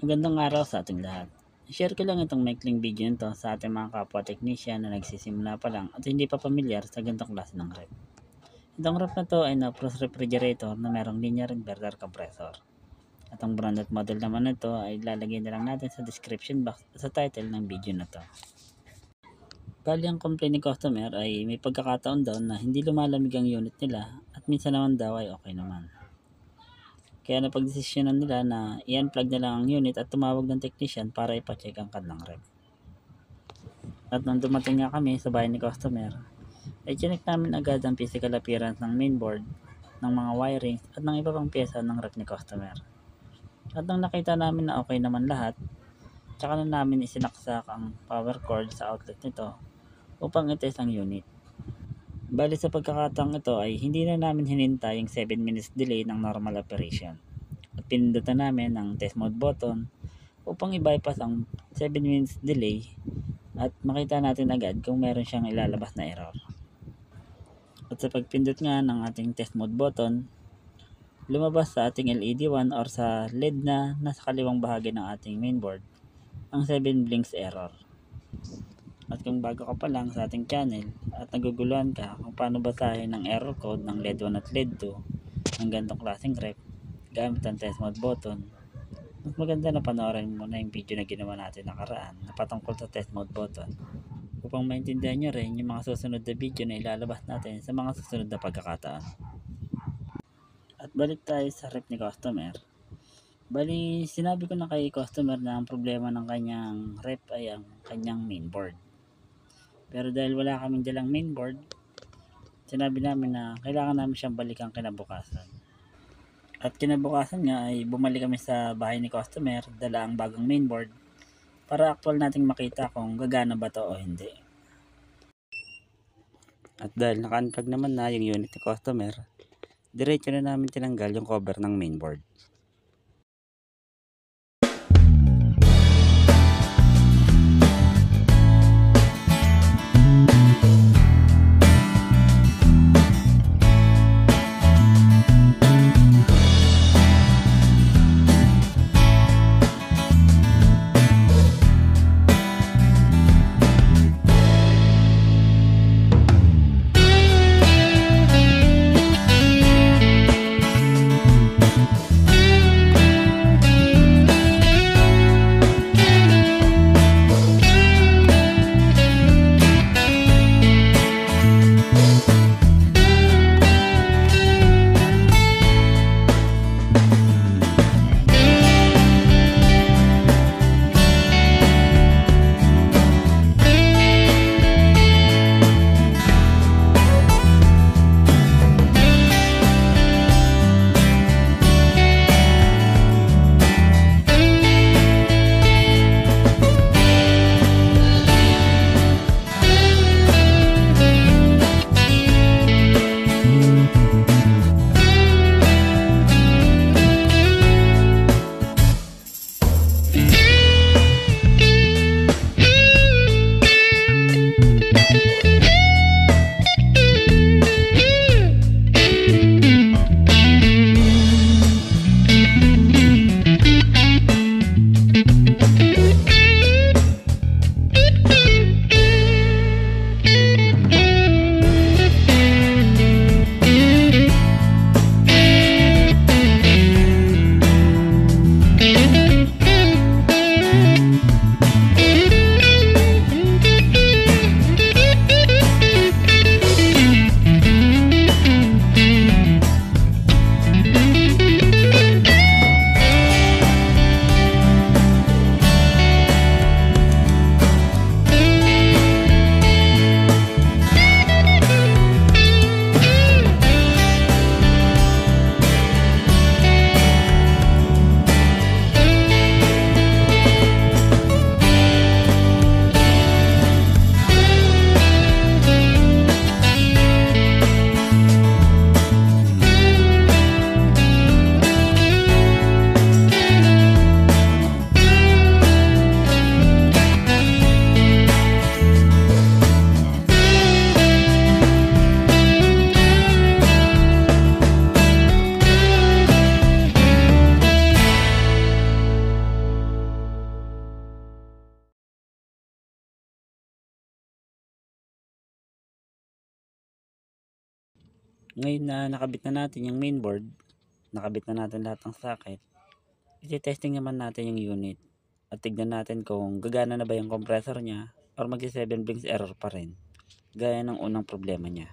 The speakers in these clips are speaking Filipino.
Magandang araw sa ating lahat. Share ko lang itong maikling video nito sa ating mga kapwa technician na nagsisimula pa lang at hindi pa pamilyar sa ganitong klase ng ref. Itong ref na to ay na-frost refrigerator na merong linear inverter compressor. At ang brand at model naman nito ay lalagay na lang natin sa description box at sa title ng video na to. Bali ang complaint ni customer ay may pagkakataon daw na hindi lumalamig ang unit nila at minsan naman daw ay okay naman. Kaya napagdesisyonan nila na i-unplug na lang ang unit at tumawag ng technician para ipacheck ang kanilang ref. At nung dumating nga kami sa bahay ni customer, ay chinek namin agad ang physical appearance ng mainboard, ng mga wirings at ng iba pang pyesa ng ref ni customer. At nang nakita namin na okay naman lahat, tsaka na namin isinaksak ang power cord sa outlet nito upang itest ang unit. Bali sa pagkakataong ito ay hindi na namin hinintay yung 7 minutes delay ng normal operation. At pinundutan namin ang test mode button upang i-bypass ang 7 minutes delay at makita natin agad kung meron siyang ilalabas na error. At sa pagpindot nga ng ating test mode button, lumabas sa ating LED 1 or sa LED na nasa kaliwang bahagi ng ating mainboard ang 7 blinks error. At kung bago ka pa lang sa ating channel at naguguluhan ka kung paano basahin ang error code ng LED 1 at LED 2 ng ganitong klaseng ref gamit ang test mode button, mas maganda na panoorin mo na yung video na ginawa natin nakaraan na patungkol sa test mode button upang maintindihan nyo rin yung mga susunod na video na ilalabas natin sa mga susunod na pagkakataon. At balik tayo sa ref ni customer. Bali, sinabi ko na kay customer na ang problema ng kanyang ref ay ang kanyang mainboard. Pero dahil wala kaming dalang mainboard, sinabi namin na kailangan namin siyang balikan kinabukasan. At kinabukasan nga ay bumalik kami sa bahay ni customer, dala ang bagong mainboard para actual nating makita kung gagana ba to o hindi. At dahil naka-unplug naman na yung unit ni customer, diretso na namin tinanggal yung cover ng mainboard. Ngayon na nakabit na natin yung mainboard, nakabit na natin lahat ng socket, iti-testing naman natin yung unit at tignan natin kung gagana na ba yung compressor niya or magsi 7 brings error pa rin gaya ng unang problema niya.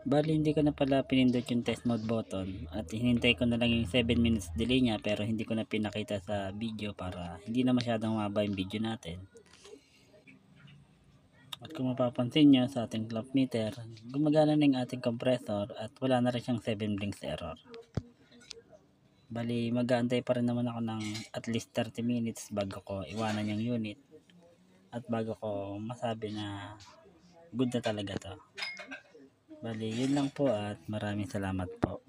Bali hindi ko na pala pinindot yung test mode button at hinintay ko na lang yung 7 minutes delay niya, pero hindi ko na pinakita sa video para hindi na masyadong mahaba yung video natin. At kung mapapansin nyo sa ating clock meter, gumagana na yung ating compressor at wala na rin siyang 7 brings error. Bali mag-aantay pa rin naman ako ng at least 30 minutes bago ko iwanan yung unit at bago ko masabi na good na talaga to. Bali yun lang po at maraming salamat po.